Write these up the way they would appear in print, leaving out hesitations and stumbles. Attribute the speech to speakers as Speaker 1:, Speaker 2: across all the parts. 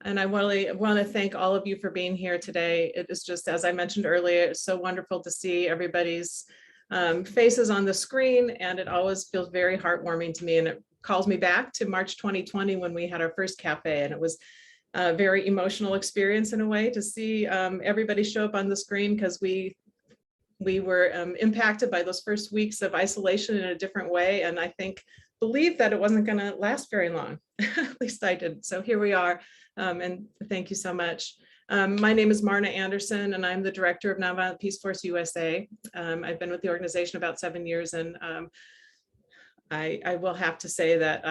Speaker 1: And I really want to thank all of you for being here today. It is just, as I mentioned earlier, it's so wonderful to see everybody's faces on the screen, and it always feels very heartwarming to me. And it calls me back to March 2020 when we had our first cafe, and it was a very emotional experience in a way to see everybody show up on the screen, because we were impacted by those first weeks of isolation in a different way. And I believed that it wasn't going to last very long. At least I did. So here we are. And thank you so much. My name is Marna Anderson, and I'm the director of Nonviolent Peace Force USA. I've been with the organization about 7 years, and I will have to say that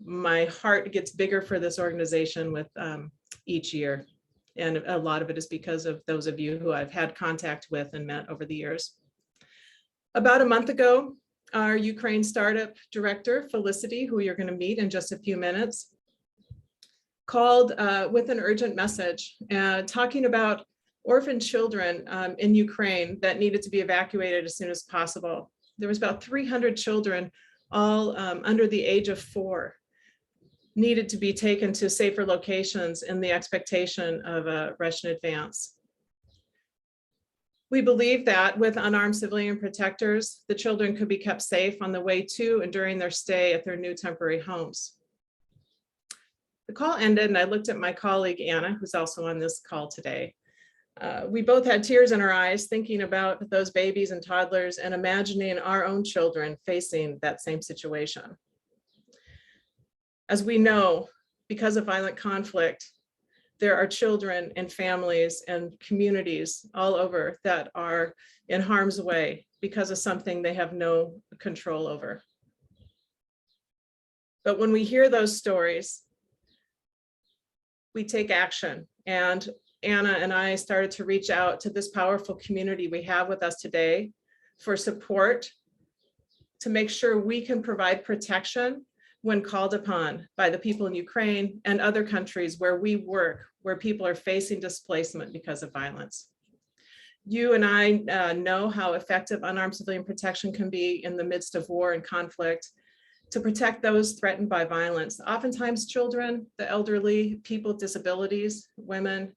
Speaker 1: my heart gets bigger for this organization with each year. And a lot of it is because of those of you who I've had contact with and met over the years. About a month ago, our Ukraine startup director, Felicity, who you're going to meet in just a few minutes, called with an urgent message talking about orphan children in Ukraine that needed to be evacuated as soon as possible. There was about 300 children, all under the age of 4, needed to be taken to safer locations in the expectation of a Russian advance. We believe that with unarmed civilian protectors, the children could be kept safe on the way to and during their stay at their new temporary homes. The call ended, and I looked at my colleague, Anna, who's also on this call today. We both had tears in our eyes thinking about those babies and toddlers and imagining our own children facing that same situation. As we know, because of violent conflict, there are children and families and communities all over that are in harm's way because of something they have no control over. But when we hear those stories, we take action. And Anna and I started to reach out to this powerful community we have with us today for support to make sure we can provide protection when called upon by the people in Ukraine and other countries where we work, where people are facing displacement because of violence. You and I know how effective unarmed civilian protection can be in the midst of war and conflict to protect those threatened by violence, oftentimes children, the elderly, people with disabilities, women.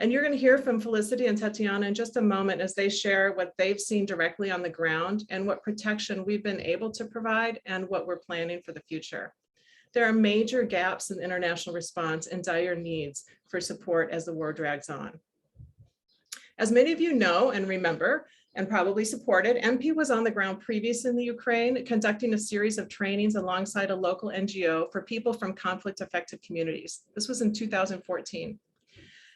Speaker 1: And you're going to hear from Felicity and Tetiana in just a moment as they share what they've seen directly on the ground and what protection we've been able to provide and what we're planning for the future. There are major gaps in international response and dire needs for support as the war drags on. As many of you know and remember, and probably supported, MP was on the ground previously in the Ukraine, conducting a series of trainings alongside a local NGO for people from conflict-affected communities. This was in 2014.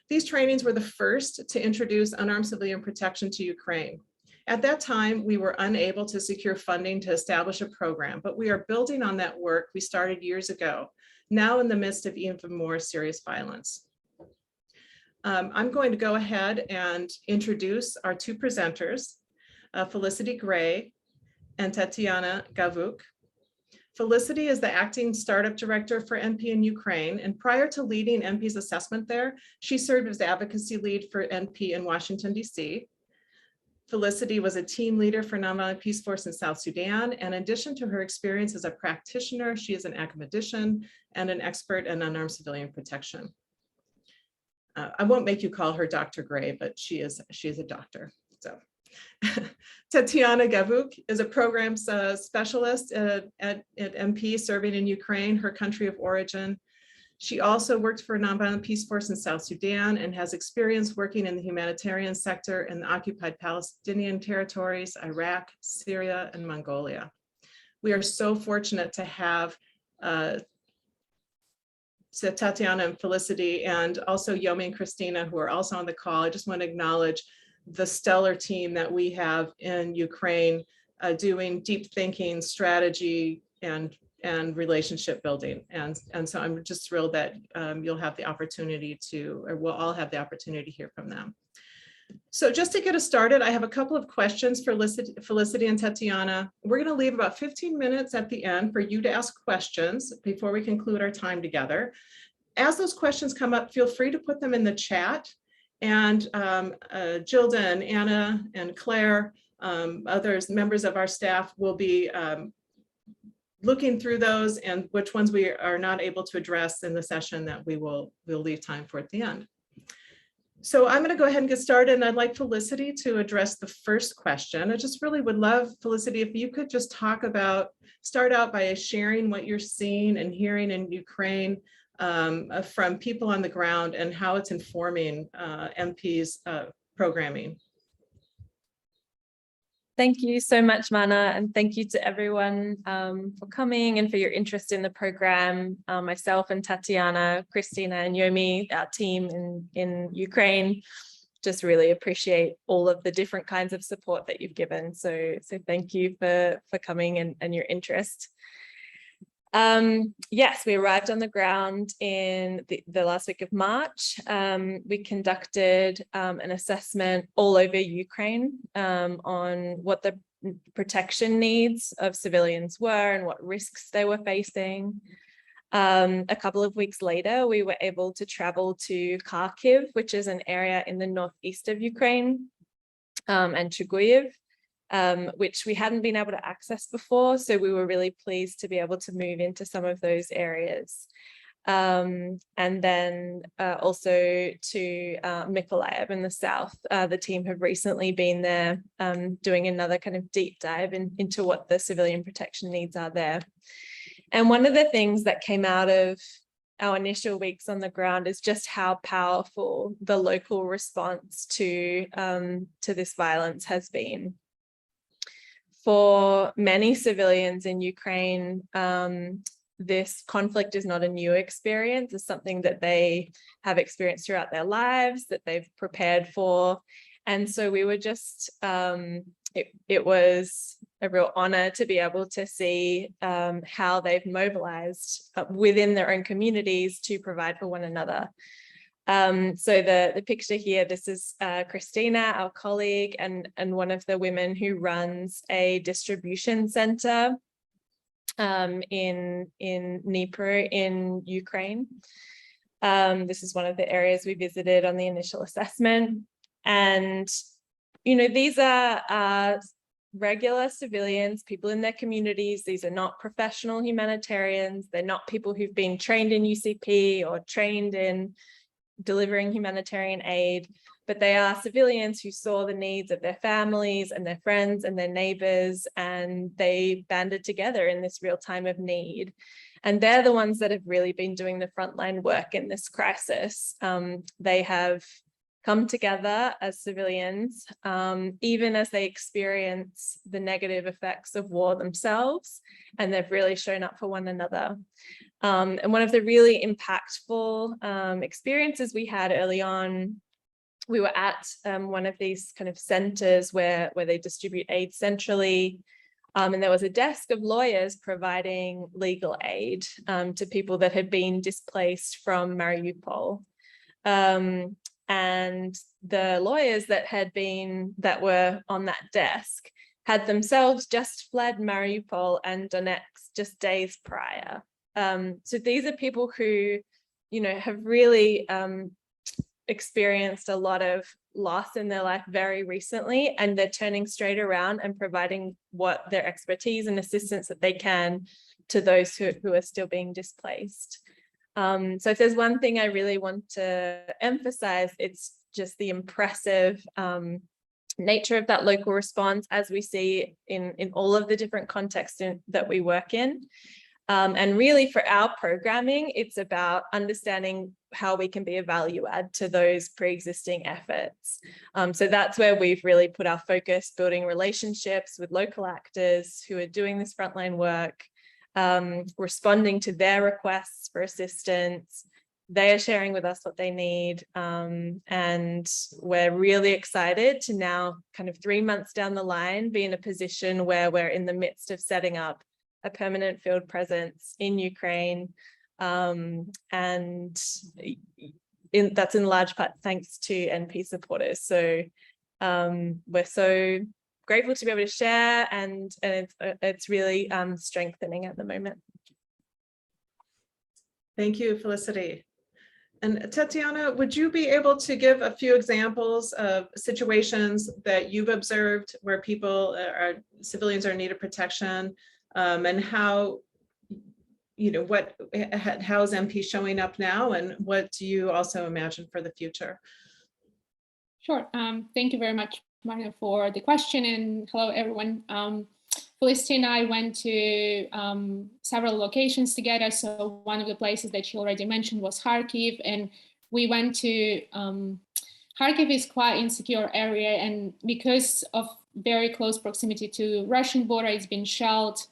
Speaker 1: These trainings were the first to introduce unarmed civilian protection to Ukraine. At that time, we were unable to secure funding to establish a program, but we are building on that work we started years ago, now in the midst of even more serious violence. I'm going to go ahead and introduce our two presenters, Felicity Gray and Tetiana Gaviuk. Felicity is the acting startup director for MP in Ukraine, and prior to leading MP's assessment there, she served as the advocacy lead for MP in Washington, D.C. Felicity was a team leader for Nonviolent Peace Force in South Sudan, and in addition to her experience as a practitioner, she is an academician and an expert in unarmed civilian protection. I won't make you call her Dr. Gray, but she is a doctor. So Tetiana Gaviuk is a programs specialist at MP serving in Ukraine, her country of origin. She also worked for Nonviolent Peace Force in South Sudan and has experience working in the humanitarian sector in the occupied Palestinian territories, Iraq, Syria, and Mongolia. We are so fortunate to have Tetiana and Felicity, and also Yomi and Christina, who are also on the call. I just want to acknowledge the stellar team that we have in Ukraine doing deep thinking, strategy, and relationship building. And so I'm just thrilled that you'll have the opportunity to, or we'll all have the opportunity to hear from them. So just to get us started, I have a couple of questions for Felicity and Tetiana. We're going to leave about 15 minutes at the end for you to ask questions before we conclude our time together. As those questions come up, feel free to put them in the chat. And Gilda and Anna and Claire, others, members of our staff will be looking through those and which ones we are not able to address in the session that we'll leave time for at the end. So I'm going to go ahead and get started, and I'd like Felicity to address the first question. I just really would love, Felicity, if you could just start out by sharing what you're seeing and hearing in Ukraine from people on the ground and how it's informing MP's programming.
Speaker 2: Thank you so much, Mana, and thank you to everyone for coming and for your interest in the program. Myself and Tetiana, Christina and Yomi, our team in Ukraine, just really appreciate all of the different kinds of support that you've given. So thank you for coming and your interest. Yes, we arrived on the ground in the last week of March. We conducted an assessment all over Ukraine on what the protection needs of civilians were and what risks they were facing. A couple of weeks later, we were able to travel to Kharkiv, which is an area in the northeast of Ukraine, and Chuguyev, which we hadn't been able to access before. So we were really pleased to be able to move into some of those areas. And then also to Mykolaiv in the south. The team have recently been there doing another kind of deep dive into what the civilian protection needs are there. And one of the things that came out of our initial weeks on the ground is just how powerful the local response to this violence has been. For many civilians in Ukraine, this conflict is not a new experience. It's something that they have experienced throughout their lives, that they've prepared for. And so we were just, it was a real honor to be able to see how they've mobilized within their own communities to provide for one another. So the picture here, this is Christina, our colleague, and one of the women who runs a distribution center in Dnipro in Ukraine. This is one of the areas we visited on the initial assessment. And, you know, these are regular civilians, people in their communities. These are not professional humanitarians. They're not people who've been trained in UCP or trained in delivering humanitarian aid, but they are civilians who saw the needs of their families and their friends and their neighbors, and they banded together in this real time of need. And they're the ones that have really been doing the frontline work in this crisis. They have come together as civilians, even as they experience the negative effects of war themselves, and they've really shown up for one another. And one of the really impactful experiences we had early on, we were at one of these kind of centers where they distribute aid centrally. And there was a desk of lawyers providing legal aid to people that had been displaced from Mariupol. And the lawyers that were on that desk had themselves just fled Mariupol and Donetsk just days prior. So these are people who, you know, have really experienced a lot of loss in their life very recently, and they're turning straight around and providing what their expertise and assistance that they can to those who are still being displaced. So if there's one thing I really want to emphasize, it's just the impressive nature of that local response, as we see in all of the different contexts that we work in. And really for our programming, it's about understanding how we can be a value add to those pre-existing efforts. So that's where we've really put our focus, building relationships with local actors who are doing this frontline work, responding to their requests for assistance. They are sharing with us what they need. And we're really excited to now, kind of 3 months down the line, be in a position where we're in the midst of setting up a permanent field presence in Ukraine. And that's in large part thanks to NP supporters. So we're so grateful to be able to share, and it's really strengthening at the moment.
Speaker 1: Thank you, Felicity. And Tetiana, would you be able to give a few examples of situations that you've observed where civilians are in need of protection, and how how's MP showing up now, and what do you also imagine for the future?
Speaker 3: Sure. Thank you very much, Maria, for the question, and hello, everyone. Felicity and I went to several locations together. So one of the places that she already mentioned was Kharkiv, and we went to Kharkiv is quite insecure area, and because of very close proximity to Russian border, it's been shelled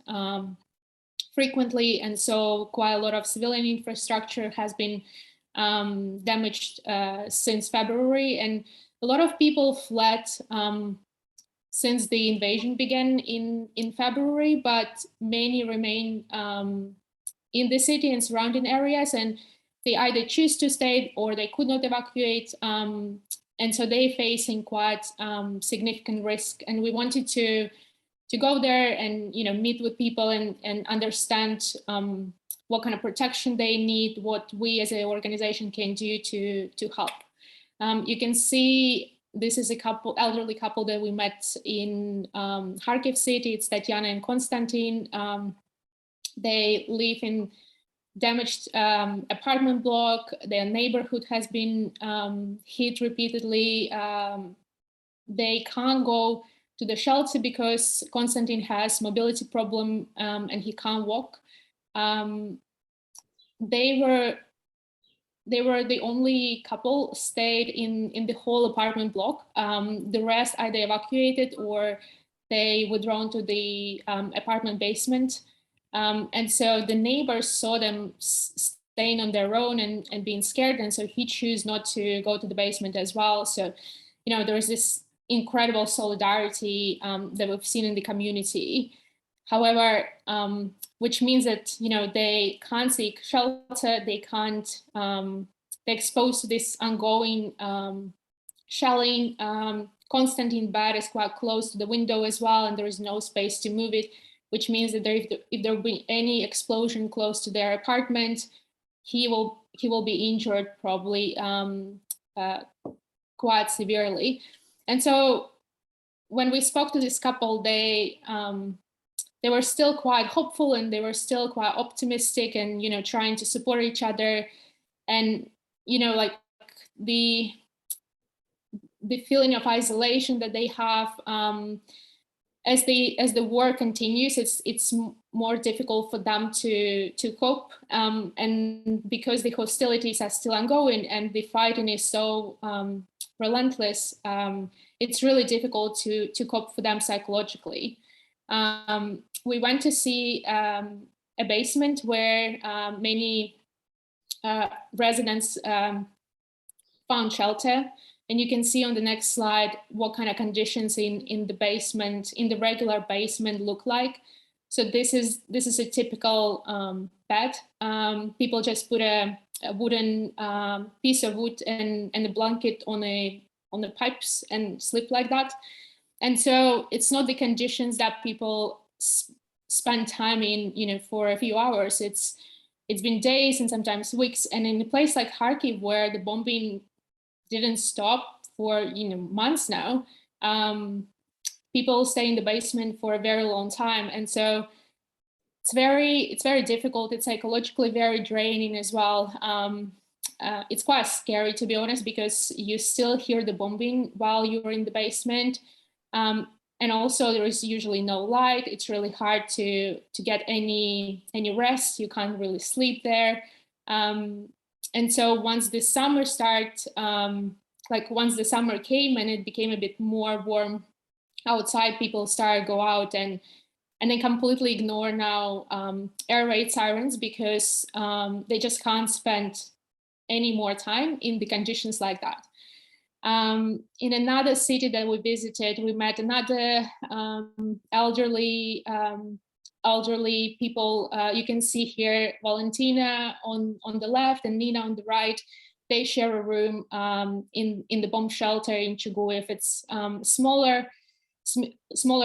Speaker 3: frequently, and so quite a lot of civilian infrastructure has been damaged since February, and a lot of people fled since the invasion began in February, but many remain in the city and surrounding areas, and they either choose to stay or they could not evacuate, and so they're facing quite significant risk. And we wanted to go there and meet with people and understand what kind of protection they need, what we as an organization can do to help. You can see this is a elderly couple that we met in Kharkiv city. It's Tetiana and Konstantin. They live in damaged apartment block. Their neighborhood has been hit repeatedly. They can't go to the shelter because Konstantin has mobility problem and he can't walk. They were the only couple stayed in the whole apartment block. The rest either evacuated or they were drawn to the apartment basement. And so the neighbors saw them staying on their own and being scared. And so he chose not to go to the basement as well. So, there's this incredible solidarity that we've seen in the community. However, which means that, they can't seek shelter, they can't, they're exposed to this ongoing shelling. Konstantin bed is quite close to the window as well, and there is no space to move it, which means that if there will be any explosion close to their apartment, he will be injured probably quite severely. And so when we spoke to this couple, they were still quite hopeful and they were still quite optimistic and, trying to support each other. And, like the feeling of isolation that they have as the war continues, it's more difficult for them to cope. And because the hostilities are still ongoing and the fighting is so relentless, it's really difficult to cope for them psychologically. We went to see a basement where many residents found shelter. And you can see on the next slide what kind of conditions in the basement, in the regular basement look like. So this is a typical bed. People just put a wooden piece of wood and a blanket on the pipes and sleep like that. And so it's not the conditions that people spend time in, for a few hours. It's been days and sometimes weeks. And in a place like Kharkiv, where the bombing didn't stop for months now, people stay in the basement for a very long time. And so it's very difficult. It's psychologically very draining as well. It's quite scary, to be honest, because you still hear the bombing while you're in the basement. And also there is usually no light. It's really hard to get any rest. You can't really sleep there. And so once the summer once the summer came and it became a bit more warm outside, people started go out and they completely ignore now air raid sirens because they just can't spend any more time in the conditions like that. In another city that we visited, we met another elderly people. You can see here Valentina on the left and Nina on the right. They share a room in the bomb shelter in Chuguyev. It's smaller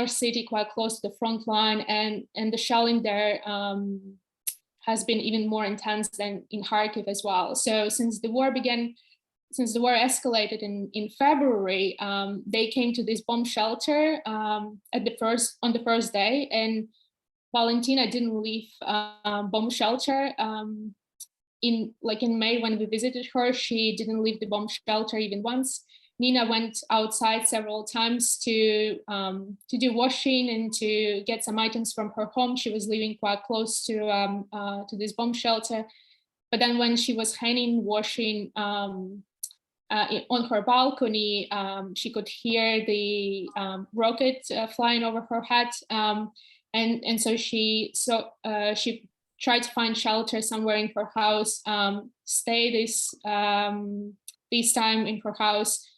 Speaker 3: city, quite close to the front line, and the shelling there has been even more intense than in Kharkiv as well. So since the war escalated in February, they came to this bomb shelter on the first day, and Valentina didn't leave bomb shelter. In May when we visited her, she didn't leave the bomb shelter even once. Nina went outside several times to do washing and to get some items from her home. She was living quite close to this bomb shelter. But then when she was hanging washing on her balcony, she could hear the rocket flying over her head. And so she tried to find shelter somewhere in her house, stay this time in her house,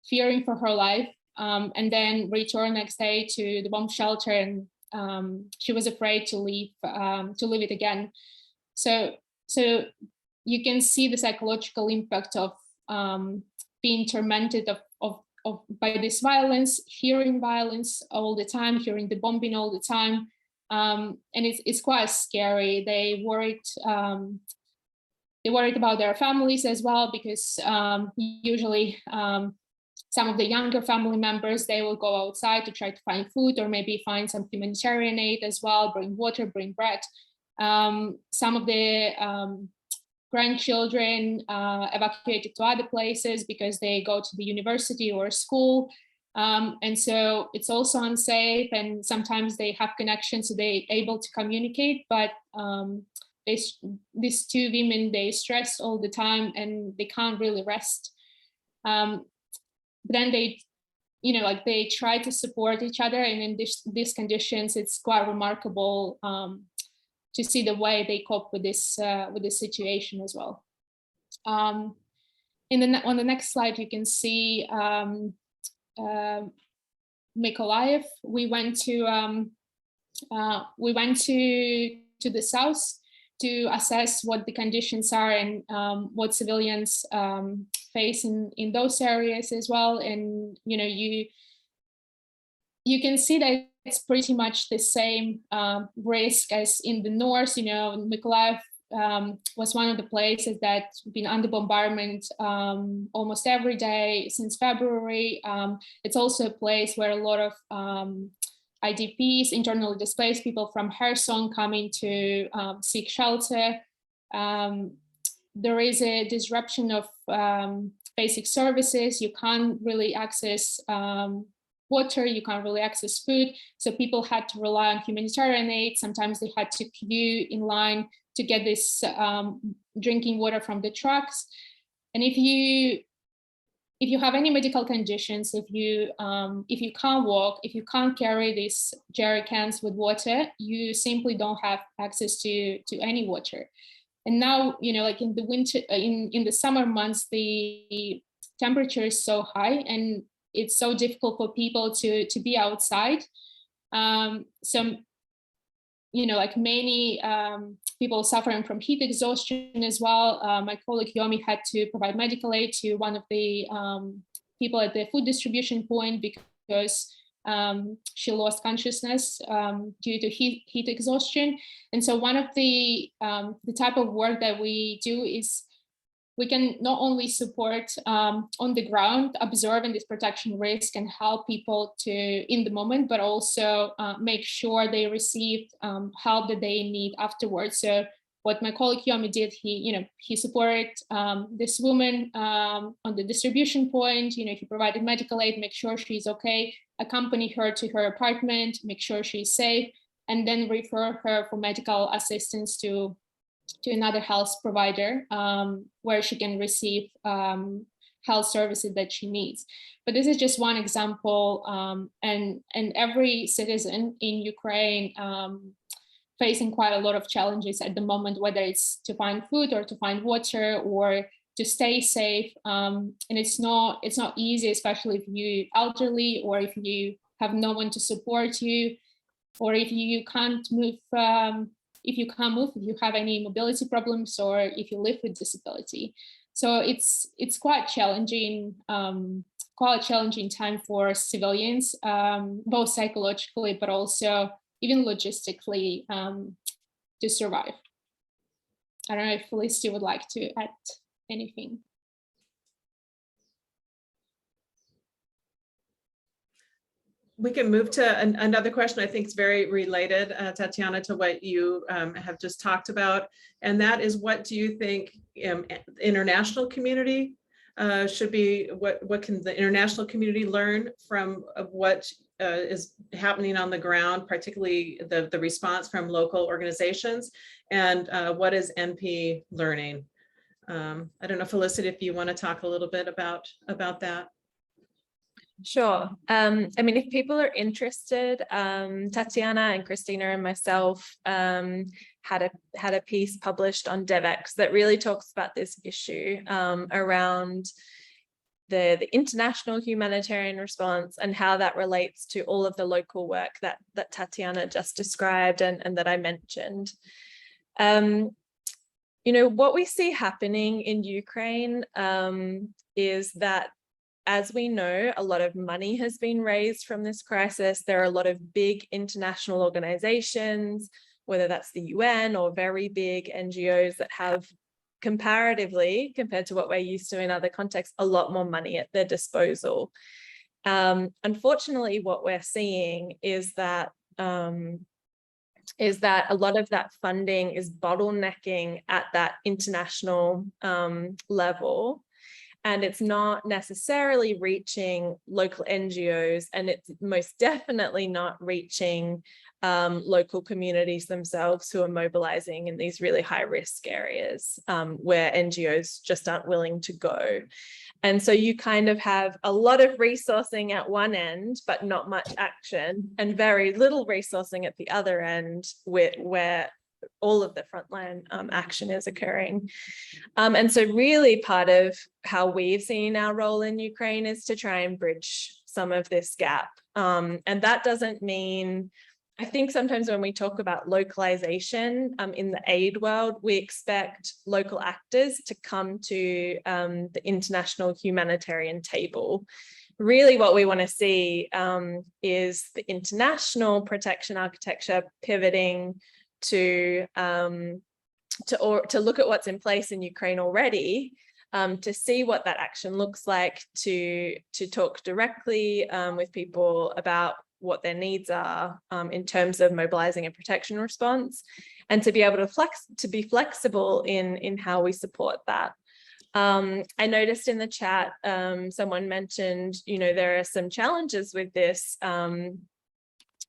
Speaker 3: fearing for her life, and then return next day to the bomb shelter. And she was afraid to leave it again. So you can see the psychological impact of being tormented by this violence, hearing violence all the time, hearing the bombing all the time. And it's quite scary. They worried about their families as well, because usually some of the younger family members, they will go outside to try to find food, or maybe find some humanitarian aid as well, bring water, bring bread. Some of the grandchildren evacuated to other places because they go to the university or school. And so it's also unsafe, and sometimes they have connections, so they're able to communicate, but these two women, they stress all the time and they can't really rest. But then they try to support each other, and in these conditions, it's quite remarkable to see the way they cope with this situation as well. On the next slide, you can see Mykolaiv. We went to the south to assess what the conditions are and what civilians face in those areas as well. And you can see that it's pretty much the same risk as in the north. Mykolaiv was one of the places that's been under bombardment almost every day since February. It's also a place where a lot of IDPs, internally displaced people from Kherson, coming to seek shelter. There is a disruption of basic services. You can't really access water, you can't really access food. So people had to rely on humanitarian aid. Sometimes they had to queue in line to get this drinking water from the trucks. And if you have any medical conditions, if you can't walk, if you can't carry these jerry cans with water, you simply don't have access to any water. And now, like in the winter, in the summer months, the temperature is so high and it's so difficult for people to be outside. Like many people suffering from heat exhaustion as well. My colleague Yomi had to provide medical aid to one of the people at the food distribution point because she lost consciousness due to heat exhaustion. And so one of the type of work that we do is we can not only support on the ground, observing this protection risk and help people to in the moment, but also make sure they receive help that they need afterwards. So what my colleague Yomi did, he supported this woman on the distribution point. He provided medical aid, make sure she's okay, accompany her to her apartment, make sure she's safe, and then refer her for medical assistance to another health provider where she can receive health services that she needs. But this is just one example, and every citizen in Ukraine facing quite a lot of challenges at the moment, whether it's to find food or to find water or to stay safe. And it's not easy, especially if you're elderly or if you have no one to support you, or if you can't move. If you have any mobility problems, or if you live with disability. So it's quite challenging, quite a challenging time for civilians, both psychologically, but also even logistically to survive. I don't know if Felicity would like to add anything.
Speaker 1: we can move to another question I think is very related, Tetiana, to what you have just talked about. And that is, what do you think international community should be, what can the international community learn from what is happening on the ground, particularly the response from local organizations, and what is NP learning? I don't know, Felicity, if you want to talk a little bit about that.
Speaker 2: Sure. I mean, if people are interested, Tetiana and Christina and myself had a piece published on DevX that really talks about this issue around the international humanitarian response and how that relates to all of the local work that Tetiana just described and that I mentioned. You know, what we see happening in Ukraine is that, as we know, a lot of money has been raised from this crisis. There are a lot of big international organizations, whether that's the UN or very big NGOs, that have, comparatively, compared to what we're used to in other contexts, a lot more money at their disposal. Unfortunately, what we're seeing is that a lot of that funding is bottlenecking at that international level. And it's not necessarily reaching local NGOs, and it's most definitely not reaching local communities themselves who are mobilizing in these really high-risk areas where NGOs just aren't willing to go. And so you kind of have a lot of resourcing at one end, but not much action, and very little resourcing at the other end, where all of the frontline action is occurring. And so really part of how we've seen our role in Ukraine is to try and bridge some of this gap. And that doesn't mean, I think sometimes when we talk about localization in the aid world, we expect local actors to come to the international humanitarian table. Really what we want to see is the international protection architecture pivoting to look at what's in place in Ukraine already, to see what that action looks like, to talk directly with people about what their needs are in terms of mobilizing a protection response, and to be able to be flexible in how we support that. I noticed in the chat someone mentioned, you know, there are some challenges with this. You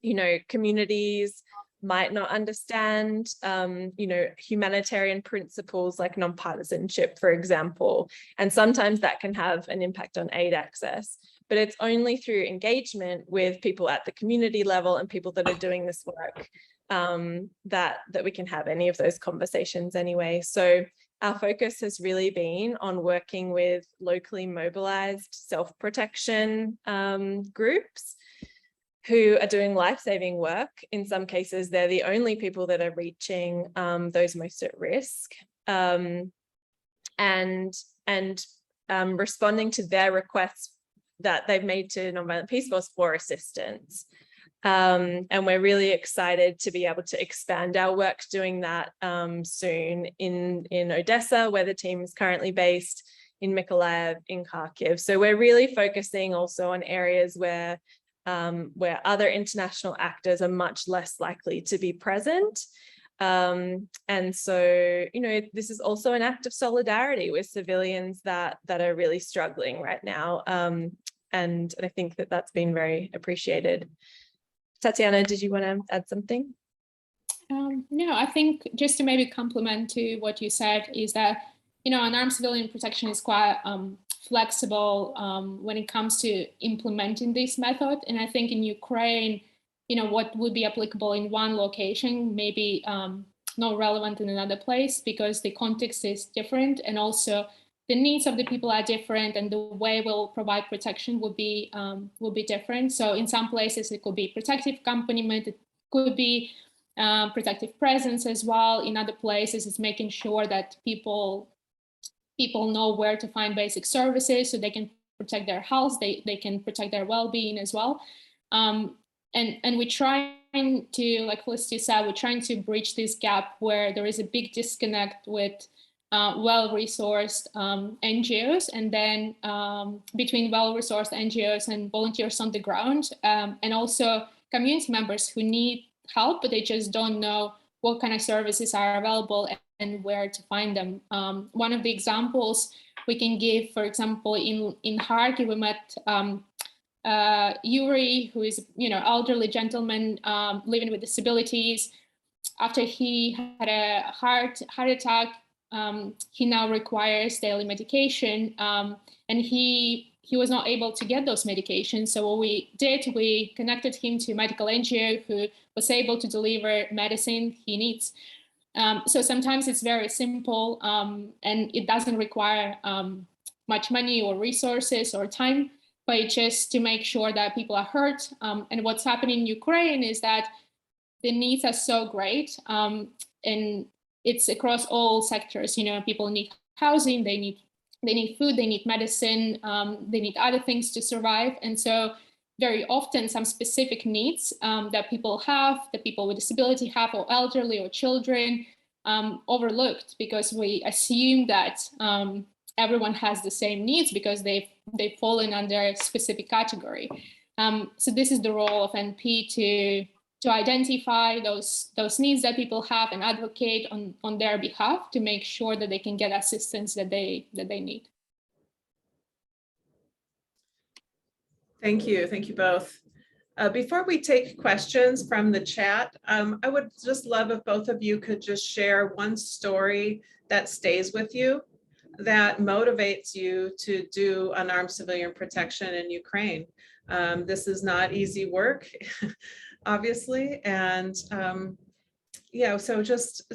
Speaker 2: know, communities might not understand, you know, humanitarian principles like nonpartisanship, for example, and sometimes that can have an impact on aid access. But it's only through engagement with people at the community level and people that are doing this work that we can have any of those conversations anyway. So our focus has really been on working with locally mobilized self-protection groups who are doing life-saving work. In some cases, they're the only people that are reaching those most at risk, and responding to their requests that they've made to Nonviolent Peace Force for assistance. And we're really excited to be able to expand our work doing that soon in Odessa, where the team is currently based, in Mykolaiv, in Kharkiv. So we're really focusing also on areas where other international actors are much less likely to be present. And so, you know, this is also an act of solidarity with civilians that are really struggling right now. And I think that that's been very appreciated. Tetiana, did you want to add something?
Speaker 3: No, I think just to maybe complement to what you said is that, you know, unarmed civilian protection is quite flexible when it comes to implementing this method. And I think in Ukraine, you know, what would be applicable in one location may be not relevant in another place, because the context is different, and also the needs of the people are different, and the way we'll provide protection will be different. So in some places it could be protective accompaniment, it could be protective presence as well. In other places it's making sure that people know where to find basic services so they can protect their health, they can protect their well-being as well. And we're trying to, like Felicity said, we're trying to bridge this gap where there is a big disconnect with well-resourced NGOs, and then between well-resourced NGOs and volunteers on the ground, and also community members who need help, but they just don't know what kind of services are available and where to find them. One of the examples we can give, for example, in Kharkiv, we met Yuri, who is elderly gentleman living with disabilities. After he had a heart attack, he now requires daily medication, and he was not able to get those medications. So what we did, we connected him to a medical NGO who was able to deliver medicine he needs. So sometimes it's very simple, and it doesn't require much money or resources or time, but just to make sure that people are heard. And what's happening in Ukraine is that the needs are so great, and it's across all sectors. People need housing, they need food, they need medicine, they need other things to survive. And so very often some specific needs that people with disability have, or elderly or children, overlooked, because we assume that everyone has the same needs because they've fallen under a specific category. So this is the role of NP to identify those needs that people have and advocate on their behalf to make sure that they can get assistance that they need.
Speaker 1: Thank you both. Before we take questions from the chat, I would just love if both of you could just share one story that stays with you, that motivates you to do unarmed civilian protection in Ukraine. This is not easy work, obviously, and yeah, so just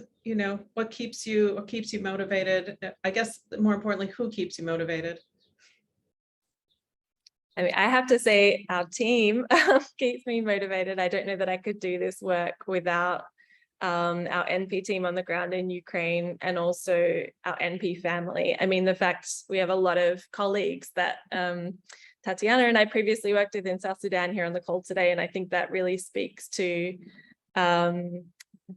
Speaker 1: what keeps you motivated? I guess more importantly, who keeps you motivated?
Speaker 2: I mean, I have to say our team keeps me motivated. I don't know that I could do this work without our NP team on the ground in Ukraine, and also our NP family. I mean, the fact we have a lot of colleagues that Tetiana and I previously worked with in South Sudan here on the call today, and I think that really speaks to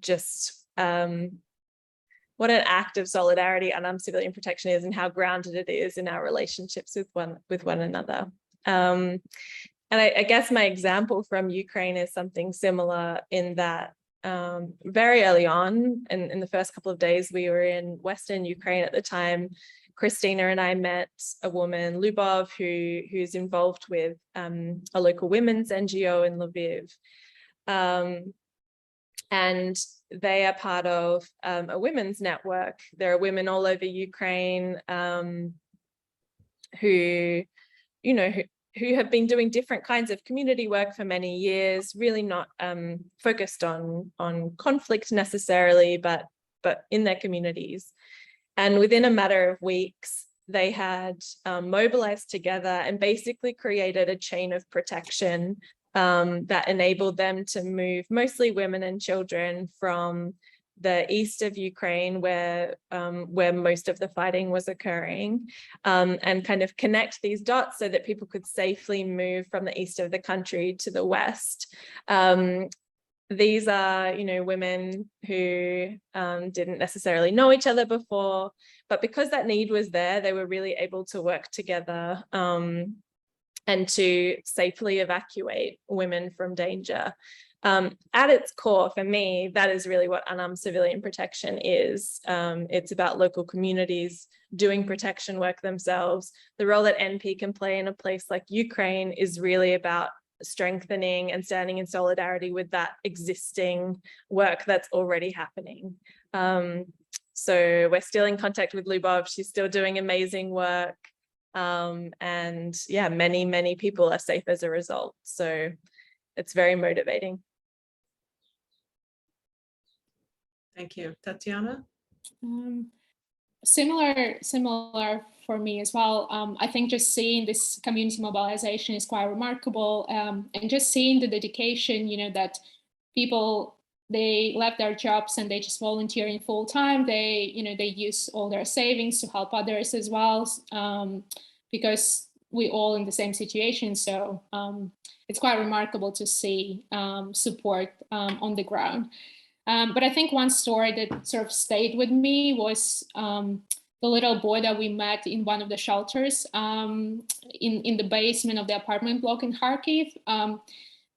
Speaker 2: just what an act of solidarity unarmed civilian protection is, and how grounded it is in our relationships with one another. And I guess my example from Ukraine is something similar in that very early on, in the first couple of days we were in Western Ukraine at the time, Christina and I met a woman, Lubov, who's involved with a local women's NGO in Lviv. And they are part of a women's network. There are women all over Ukraine who have been doing different kinds of community work for many years, really not focused on conflict necessarily, but in their communities. And within a matter of weeks, they had mobilized together and basically created a chain of protection that enabled them to move mostly women and children from the east of Ukraine, where most of the fighting was occurring, and kind of connect these dots so that people could safely move from the east of the country to the west. These are, women who didn't necessarily know each other before, but because that need was there, they were really able to work together and to safely evacuate women from danger. At its core, for me, that is really what unarmed civilian protection is. It's about local communities doing protection work themselves. The role that NP can play in a place like Ukraine is really about strengthening and standing in solidarity with that existing work that's already happening. So we're still in contact with Lubov. She's still doing amazing work. And yeah, many people are safe as a result. So it's very motivating.
Speaker 1: Thank you. Tetiana?
Speaker 3: Similar for me as well. I think just seeing this community mobilization is quite remarkable, and just seeing the dedication, that people, they left their jobs and they just volunteer in full time. They use all their savings to help others as well, because we're all in the same situation. So it's quite remarkable to see support on the ground. But I think one story that sort of stayed with me was the little boy that we met in one of the shelters in the basement of the apartment block in Kharkiv.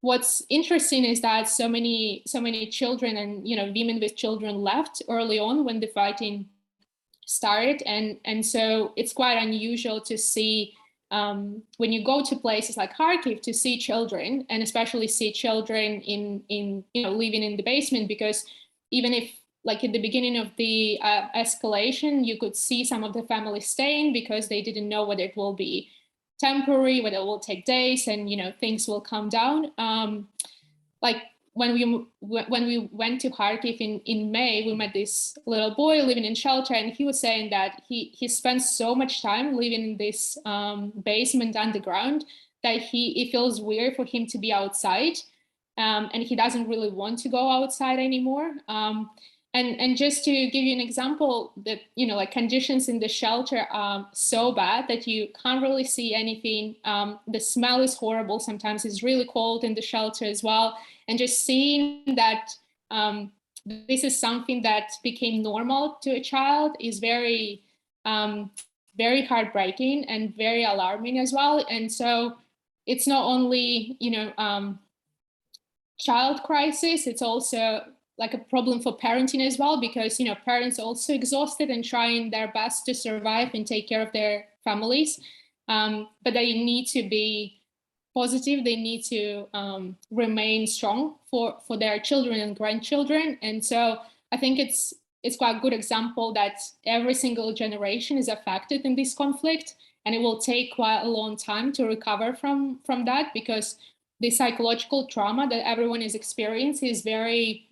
Speaker 3: What's interesting is that so many children and women with children left early on when the fighting started, and so it's quite unusual to see when you go to places like Kharkiv to see children, and especially see children in living in the basement, because even if like at the beginning of the escalation, you could see some of the families staying because they didn't know whether it will be temporary, whether it will take days, and things will calm down. Like when we went to Kharkiv in May, we met this little boy living in shelter, and he was saying that he spent so much time living in this basement underground that it feels weird for him to be outside, and he doesn't really want to go outside anymore. And just to give you an example, that like conditions in the shelter are so bad that you can't really see anything. The smell is horrible. Sometimes it's really cold in the shelter as well. And just seeing that this is something that became normal to a child is very, very heartbreaking and very alarming as well. And so it's not only child crisis, it's also like a problem for parenting as well, because parents are also exhausted and trying their best to survive and take care of their families, but they need to be positive. They need to remain strong for their children and grandchildren. And so I think it's quite a good example that every single generation is affected in this conflict, and it will take quite a long time to recover from that, because the psychological trauma that everyone is experiencing is very,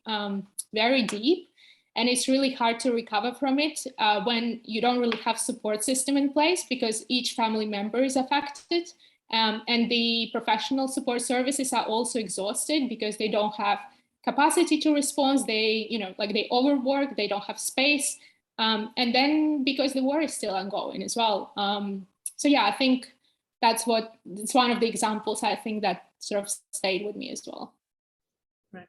Speaker 3: very deep. And it's really hard to recover from it when you don't really have support system in place, because each family member is affected. And the professional support services are also exhausted because they don't have capacity to respond. They, they overwork, they don't have space. And then because the war is still ongoing as well. So yeah, I think it's one of the examples I think that sort of stayed with me as well.
Speaker 1: Right.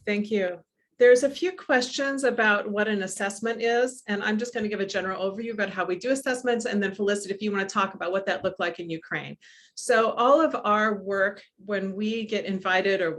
Speaker 1: Thank you. There's a few questions about what an assessment is, and I'm just going to give a general overview about how we do assessments, and then Felicity, if you want to talk about what that looked like in Ukraine. So all of our work, when we get invited or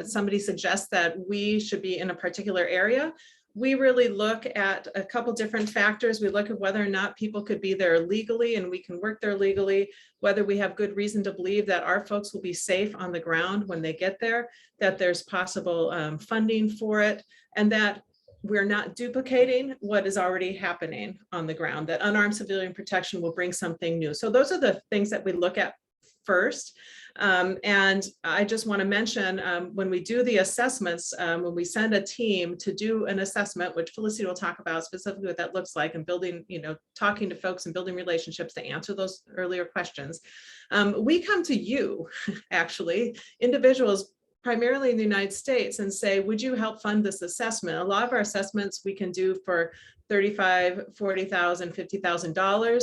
Speaker 1: somebody suggests that we should be in a particular area, we really look at a couple different factors. We look at whether or not people could be there legally and we can work there legally, whether we have good reason to believe that our folks will be safe on the ground when they get there, that there's possible funding for it, and that we're not duplicating what is already happening on the ground, that unarmed civilian protection will bring something new. So those are the things that we look at first. And I just want to mention when we do the assessments, when we send a team to do an assessment, which Felicity will talk about specifically what that looks like, and building, talking to folks and building relationships to answer those earlier questions. We come to you, actually, individuals primarily in the United States, and say, would you help fund this assessment? A lot of our assessments we can do for $35,000, $40,000, $50,000.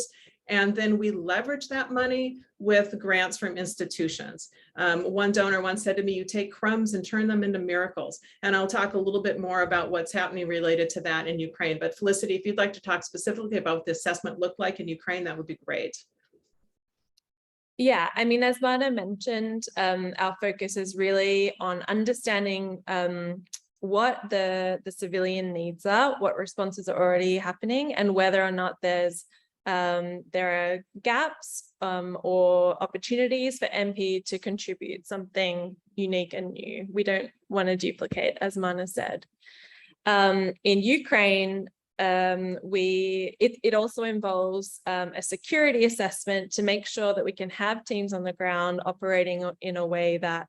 Speaker 1: And then we leverage that money with grants from institutions. One donor once said to me, you take crumbs and turn them into miracles. And I'll talk a little bit more about what's happening related to that in Ukraine. But Felicity, if you'd like to talk specifically about what the assessment looked like in Ukraine, that would be great.
Speaker 2: Yeah, I mean, as Marta mentioned, our focus is really on understanding what the civilian needs are, what responses are already happening, and whether or not there are gaps or opportunities for MP to contribute something unique and new. We don't want to duplicate, as Mana said. In Ukraine, it also involves a security assessment to make sure that we can have teams on the ground operating in a way that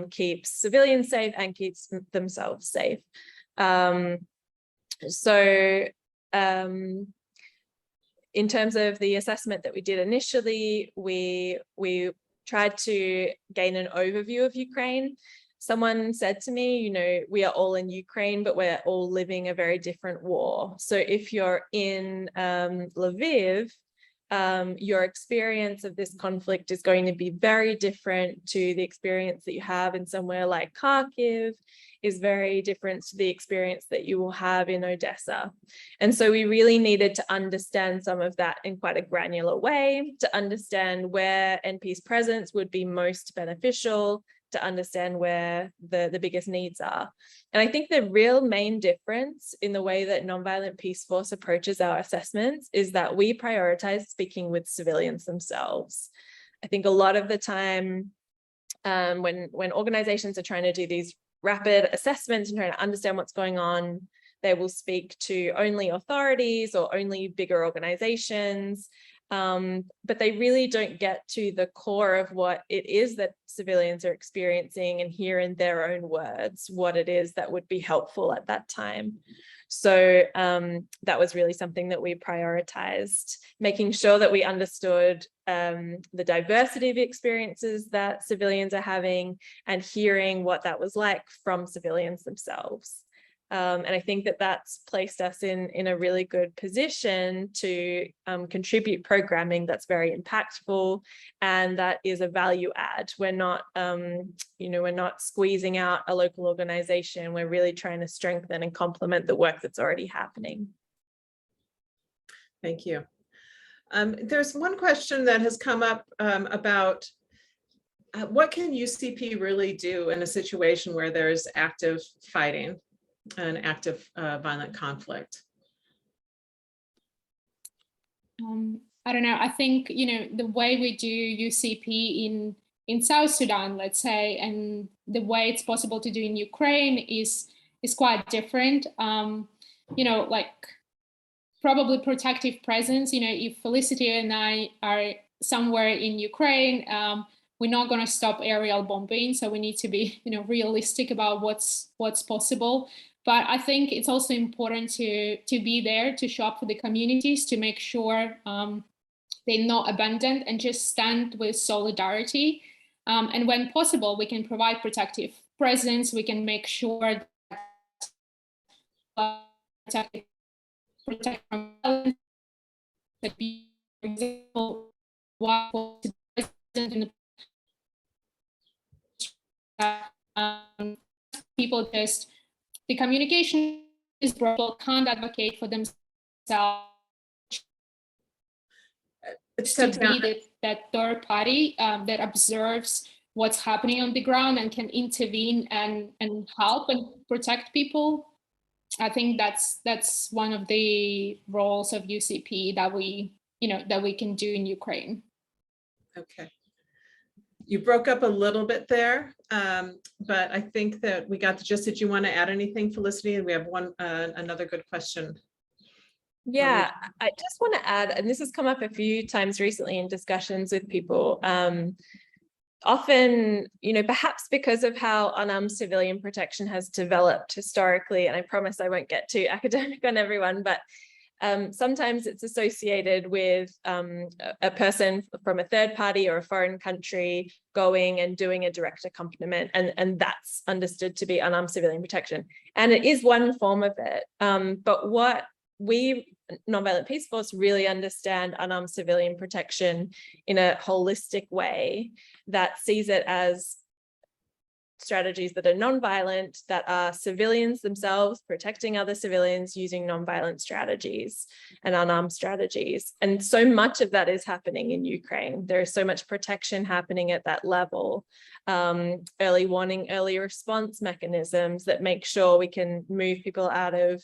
Speaker 2: keeps civilians safe and keeps themselves safe. In terms of the assessment that we did initially, we tried to gain an overview of Ukraine. Someone said to me, we are all in Ukraine, but we're all living a very different war. So if you're in Lviv, your experience of this conflict is going to be very different to the experience that you have in somewhere like Kharkiv, is very different to the experience that you will have in Odessa. And so we really needed to understand some of that in quite a granular way, to understand where NP's presence would be most beneficial, to understand where the biggest needs are. And I think the real main difference in the way that Nonviolent Peace Force approaches our assessments is that we prioritize speaking with civilians themselves. I think a lot of the time when organizations are trying to do these rapid assessments and trying to understand what's going on, they will speak to only authorities or only bigger organizations. But they really don't get to the core of what it is that civilians are experiencing and hear in their own words what it is that would be helpful at that time. So that was really something that we prioritized, making sure that we understood the diversity of experiences that civilians are having and hearing what that was like from civilians themselves. And I think that that's placed us in a really good position to contribute programming that's very impactful and that is a value add. We're not, we're not squeezing out a local organization. We're really trying to strengthen and complement the work that's already happening.
Speaker 1: Thank you. There's one question that has come up about what can UCP really do in a situation where there's active fighting? An active violent conflict?
Speaker 3: I don't know. I think, the way we do UCP in South Sudan, let's say, and the way it's possible to do in Ukraine is quite different. Like probably protective presence. If Felicity and I are somewhere in Ukraine, we're not going to stop aerial bombing. So we need to be, realistic about what's possible. But I think it's also important to be there, to show up for the communities, to make sure they're not abandoned and just stand with solidarity. And when possible, we can provide protective presence. We can make sure that protect from violence. For example, people just, the communication is broken, can't advocate for themselves. It's to be that third party that observes what's happening on the ground and can intervene and help and protect people. I think that's one of the roles of UCP that we can do in Ukraine.
Speaker 1: Okay. You broke up a little bit there, but I think that we got the gist. Did you want to add anything, Felicity? And we have another good question.
Speaker 2: Yeah, I just want to add, and this has come up a few times recently in discussions with people, often, perhaps because of how unarmed civilian protection has developed historically, and I promise I won't get too academic on everyone, but sometimes it's associated with a person from a third party or a foreign country going and doing a direct accompaniment, and that's understood to be unarmed civilian protection. And it is one form of it. But what we, Nonviolent Peace Force, really understand unarmed civilian protection in a holistic way that sees it as strategies that are non-violent, that are civilians themselves protecting other civilians using non-violent strategies and unarmed strategies. And so much of that is happening in Ukraine. There is so much protection happening at that level. Early warning, early response mechanisms that make sure we can move people out of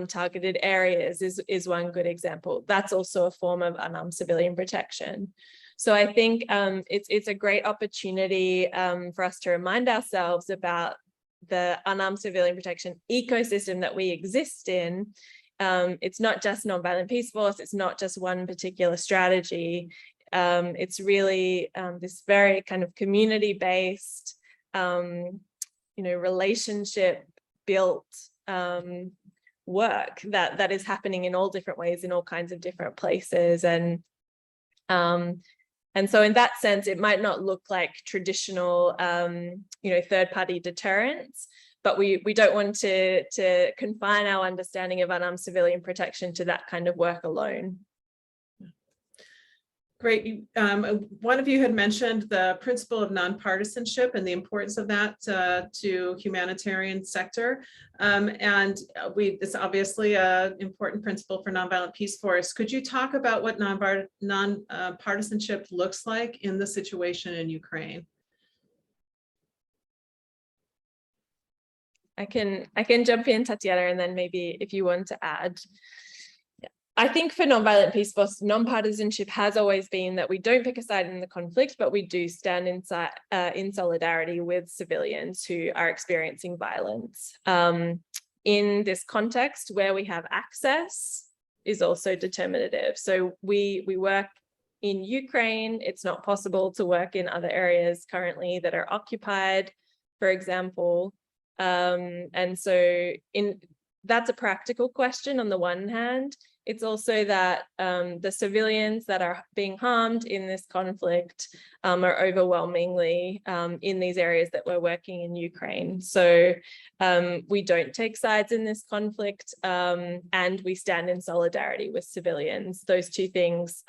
Speaker 2: targeted areas is one good example. That's also a form of unarmed civilian protection. So I think it's a great opportunity for us to remind ourselves about the unarmed civilian protection ecosystem that we exist in. It's not just Nonviolent Peace Force, it's not just one particular strategy. It's really this very kind of community-based, relationship-built work that is happening in all different ways in all kinds of different places. And so in that sense, it might not look like traditional, third-party deterrence, but we don't want to confine our understanding of unarmed civilian protection to that kind of work alone.
Speaker 1: Great. One of you had mentioned the principle of nonpartisanship and the importance of that to humanitarian sector. It's obviously an important principle for nonviolent peace force. Could you talk about what nonpartisanship looks like in the situation in Ukraine?
Speaker 2: I can jump in, Tetiana, and then maybe if you want to add. I think for nonviolent peace force, nonpartisanship has always been that we don't pick a side in the conflict, but we do stand in solidarity with civilians who are experiencing violence. In this context where we have access is also determinative. So we work in Ukraine. It's not possible to work in other areas currently that are occupied, for example. And so that's a practical question on the one hand. It's also that the civilians that are being harmed in this conflict are overwhelmingly in these areas that we're working in Ukraine. So we don't take sides in this conflict, and we stand in solidarity with civilians. Those two things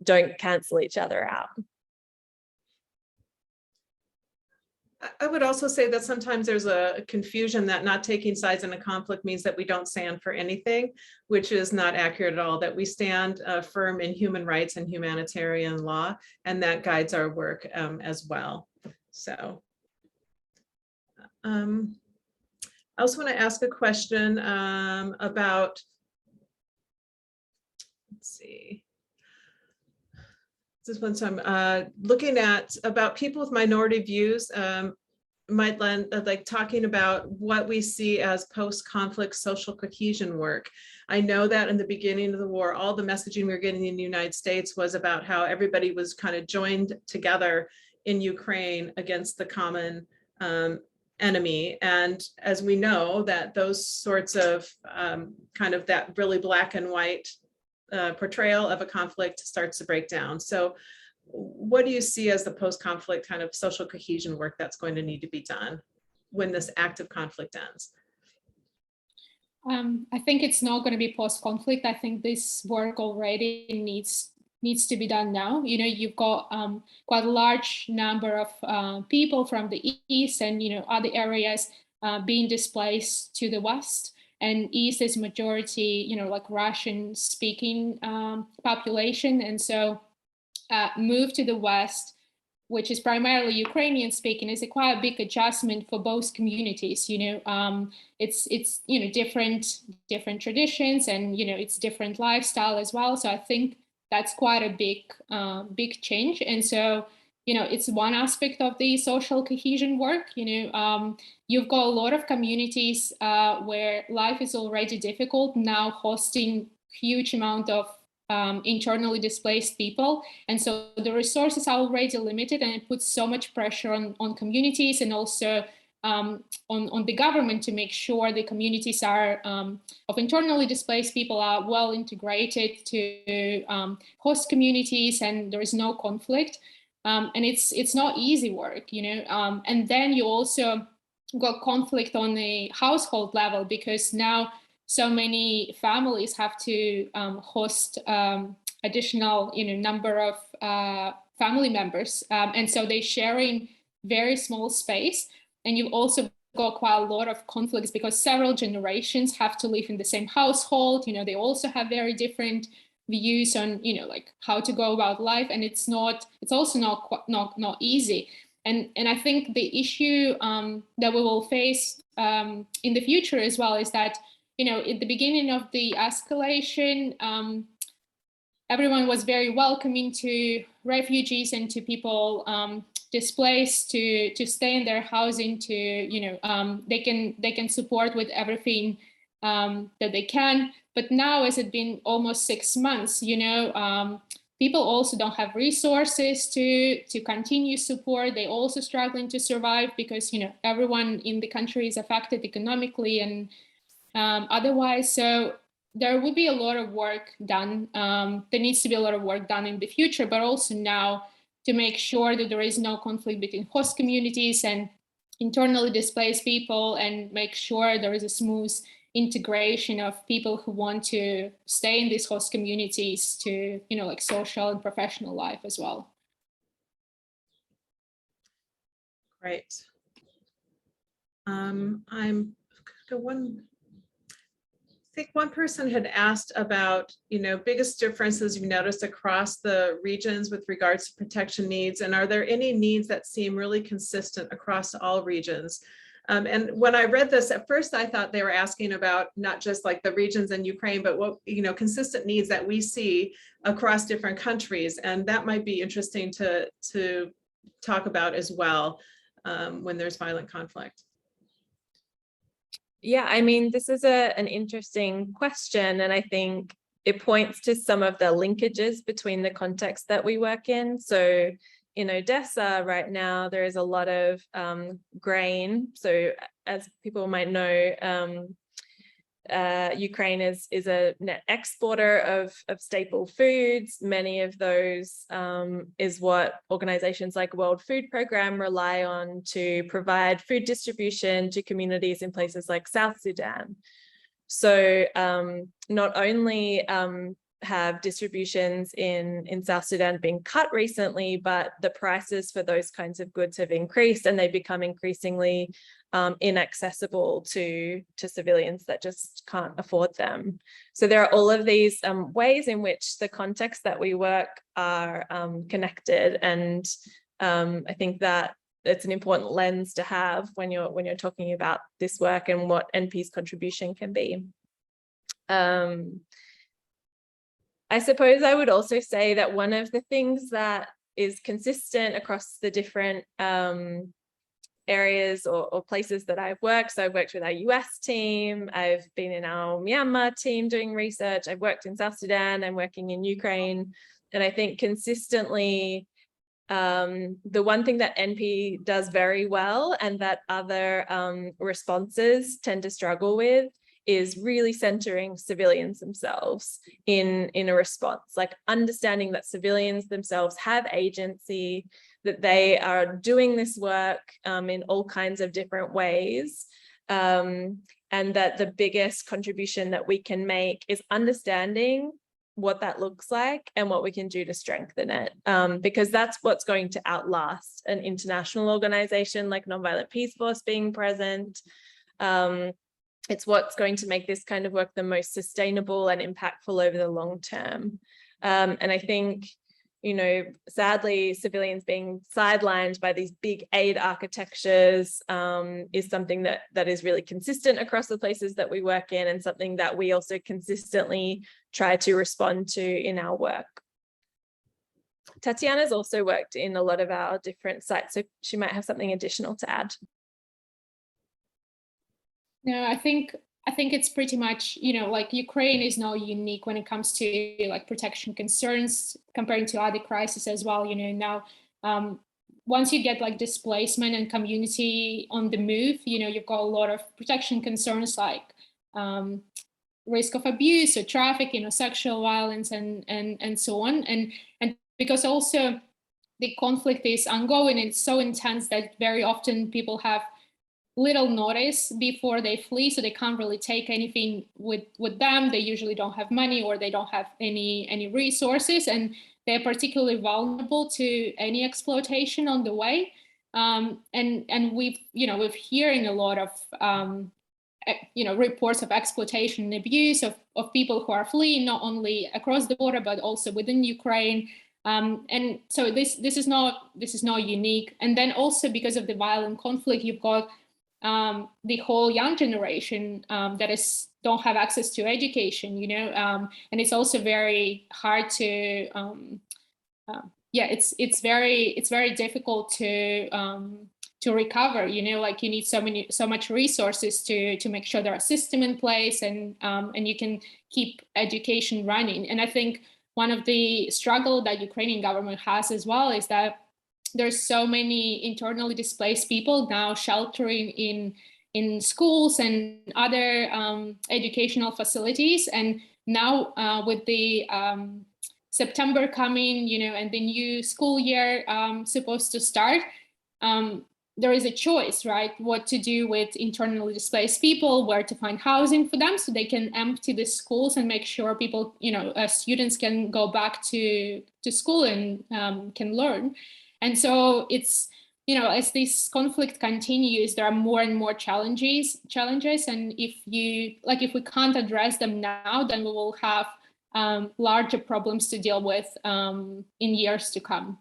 Speaker 2: don't cancel each other out.
Speaker 1: I would also say that sometimes there's a confusion that not taking sides in a conflict means that we don't stand for anything, which is not accurate at all, that we stand firm in human rights and humanitarian law, and that guides our work as well. So I also want to ask a question about, let's see. This one, so I'm looking at about people with minority views, might lend like talking about what we see as post-conflict social cohesion work. I know that in the beginning of the war, all the messaging we were getting in the United States was about how everybody was kind of joined together in Ukraine against the common enemy. And as we know, that those sorts of kind of that really black and white portrayal of a conflict starts to break down. So what do you see as the post-conflict kind of social cohesion work that's going to need to be done when this active conflict ends?
Speaker 3: I think it's not going to be post-conflict. I think this work already needs to be done now. You know, you've got quite a large number of people from the East and, you know, other areas being displaced to the West. And East is majority, you know, like Russian speaking population. And so move to the West, which is primarily Ukrainian speaking, is a quite a big adjustment for both communities. You know, it's you know, different traditions, and you know, it's different lifestyle as well. So I think that's quite a big change. And so, you know, it's one aspect of the social cohesion work. You know, you've got a lot of communities where life is already difficult now, hosting huge amount of internally displaced people. And so the resources are already limited, and it puts so much pressure on communities and also on the government to make sure the communities are of internally displaced people are well integrated to host communities, and there is no conflict. And it's not easy work, you know. And then you also got conflict on the household level, because now so many families have to host additional, you know, number of family members, and so they're sharing very small space. And you've also got quite a lot of conflicts because several generations have to live in the same household. You know, they also have very different views on, you know, like how to go about life, and it's also not easy. And I think the issue that we will face in the future as well is that, you know, at the beginning of the escalation, everyone was very welcoming to refugees and to people displaced to stay in their housing, to, you know, they can support with everything that they can. But now, as it's been almost 6 months, you know, people also don't have resources to continue support. They also struggling to survive because, you know, everyone in the country is affected economically and otherwise. So there will be a lot of work done. There needs to be a lot of work done in the future, but also now, to make sure that there is no conflict between host communities and internally displaced people, and make sure there is a smooth integration of people who want to stay in these host communities to, like social and professional life as well.
Speaker 1: Great. I think one person had asked about, biggest differences you noticed across the regions with regards to protection needs, and are there any needs that seem really consistent across all regions? And when I read this, at first I thought they were asking about not just like the regions in Ukraine, but what, consistent needs that we see across different countries. And that might be interesting to talk about as well when there's violent conflict.
Speaker 2: Yeah, I mean, this is an interesting question, and I think it points to some of the linkages between the context that we work in. So in Odessa right now, there is a lot of grain. So as people might know, Ukraine is a net exporter of staple foods. Many of those is what organizations like World Food Programme rely on to provide food distribution to communities in places like South Sudan. So not only have distributions in South Sudan been cut recently, but the prices for those kinds of goods have increased, and they become increasingly inaccessible to civilians that just can't afford them. So there are all of these ways in which the context that we work are connected, and I think that it's an important lens to have when you're talking about this work and what NP's contribution can be. I suppose I would also say that one of the things that is consistent across the different areas or places that I've worked. So I've worked with our US team, I've been in our Myanmar team doing research, I've worked in South Sudan, I'm working in Ukraine. And I think consistently, the one thing that NP does very well and that other responses tend to struggle with is really centering civilians themselves in a response, like understanding that civilians themselves have agency, that they are doing this work in all kinds of different ways, and that the biggest contribution that we can make is understanding what that looks like and what we can do to strengthen it, because that's what's going to outlast an international organization like Nonviolent Peace Force being present. It's what's going to make this kind of work the most sustainable and impactful over the long term. And I think, sadly, civilians being sidelined by these big aid architectures is something that is really consistent across the places that we work in, and something that we also consistently try to respond to in our work. Tetiana's also worked in a lot of our different sites, so she might have something additional to add.
Speaker 3: No, I think it's pretty much, like Ukraine is not unique when it comes to like protection concerns comparing to other crises as well. Now, once you get like displacement and community on the move, you've got a lot of protection concerns like risk of abuse or trafficking or sexual violence and so on. And because also the conflict is ongoing, it's so intense that very often people have little notice before they flee, so they can't really take anything with them. They usually don't have money, or they don't have any resources, and they're particularly vulnerable to any exploitation on the way. And we've hearing a lot of reports of exploitation and abuse of people who are fleeing, not only across the border but also within Ukraine. And so this is not unique. And then also because of the violent conflict, you've got the whole young generation that don't have access to education, and it's also very hard to, it's very difficult to recover. Like you need so much resources to make sure there are systems in place and you can keep education running. And I think one of the struggle that Ukrainian government has as well is that there's so many internally displaced people now sheltering in schools and other educational facilities. And now with the September coming, and the new school year supposed to start, there is a choice, right? What to do with internally displaced people, where to find housing for them so they can empty the schools and make sure people, students can go back to school and can learn. And so it's, as this conflict continues, there are more and more challenges. And if we can't address them now, then we will have larger problems to deal with in years to come.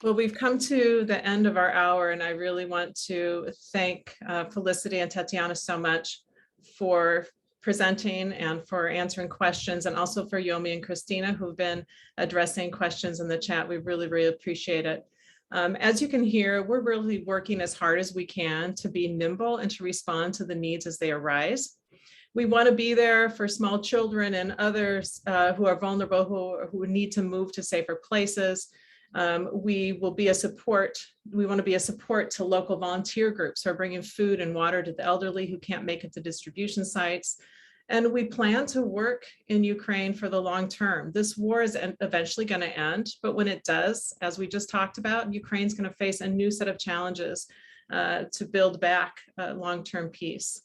Speaker 1: Well, we've come to the end of our hour, and I really want to thank Felicity and Tetiana so much for presenting and for answering questions, and also for Yomi and Christina, who've been addressing questions in the chat. We really, really appreciate it. As you can hear, we're really working as hard as we can to be nimble and to respond to the needs as they arise. We want to be there for small children and others who are vulnerable, who need to move to safer places. We will be a support. We want to be a support to local volunteer groups who are bringing food and water to the elderly who can't make it to distribution sites. And we plan to work in Ukraine for the long term. This war is eventually going to end, but when it does, as we just talked about, Ukraine's going to face a new set of challenges to build back long-term peace.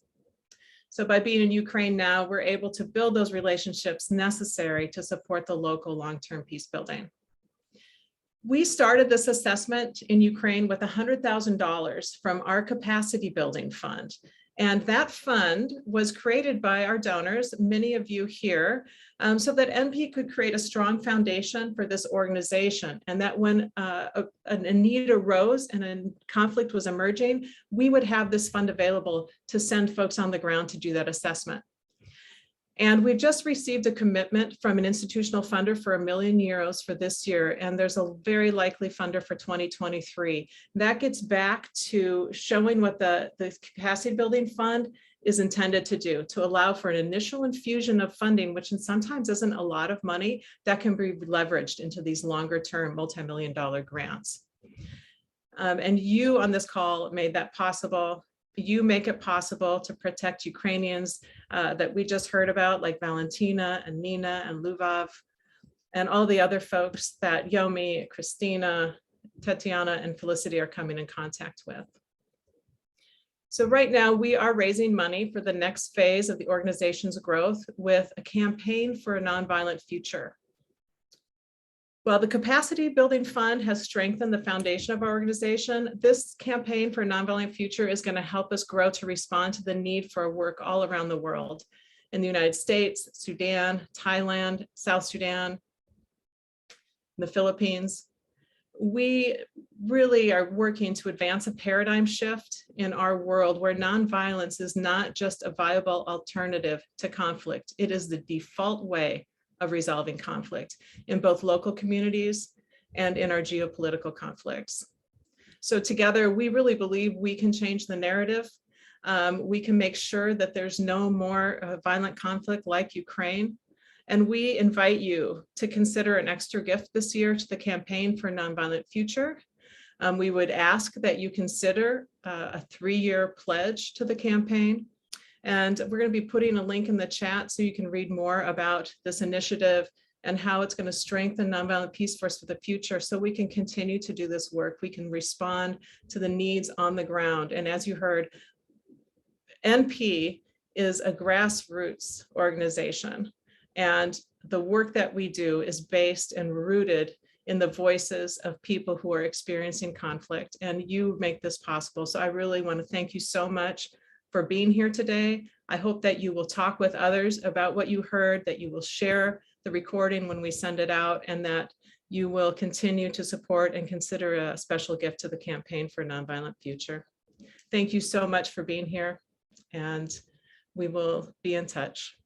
Speaker 1: So by being in Ukraine now, we're able to build those relationships necessary to support the local long-term peace building. We started this assessment in Ukraine with $100,000 from our capacity building fund. And that fund was created by our donors, many of you here, so that NP could create a strong foundation for this organization. And that when a need arose and a conflict was emerging, we would have this fund available to send folks on the ground to do that assessment. And we've just received a commitment from an institutional funder for €1 million for this year. And there's a very likely funder for 2023. That gets back to showing what the capacity building fund is intended to do, to allow for an initial infusion of funding, which sometimes isn't a lot of money, that can be leveraged into these longer term multi-million-dollar grants. And you on this call made that possible. You make it possible to protect Ukrainians that we just heard about, like Valentina and Nina and Luvav, and all the other folks that Yomi, Christina, Tetiana, and Felicity are coming in contact with. So right now we are raising money for the next phase of the organization's growth with a campaign for a nonviolent future. While the Capacity Building Fund has strengthened the foundation of our organization, this campaign for a nonviolent future is going to help us grow to respond to the need for work all around the world, in the United States, Sudan, Thailand, South Sudan, the Philippines. We really are working to advance a paradigm shift in our world where nonviolence is not just a viable alternative to conflict. It is the default way of resolving conflict in both local communities and in our geopolitical conflicts. So together, we really believe we can change the narrative. We can make sure that there's no more violent conflict like Ukraine. And we invite you to consider an extra gift this year to the Campaign for a Nonviolent Future. We would ask that you consider a 3-year pledge to the campaign. And we're going to be putting a link in the chat so you can read more about this initiative and how it's going to strengthen nonviolent peace force for the future so we can continue to do this work. We can respond to the needs on the ground. And as you heard, NP is a grassroots organization. And the work that we do is based and rooted in the voices of people who are experiencing conflict. And you make this possible. So I really want to thank you so much for being here today. I hope that you will talk with others about what you heard, that you will share the recording when we send it out, and that you will continue to support and consider a special gift to the Campaign for a Nonviolent Future. Thank you so much for being here, and we will be in touch.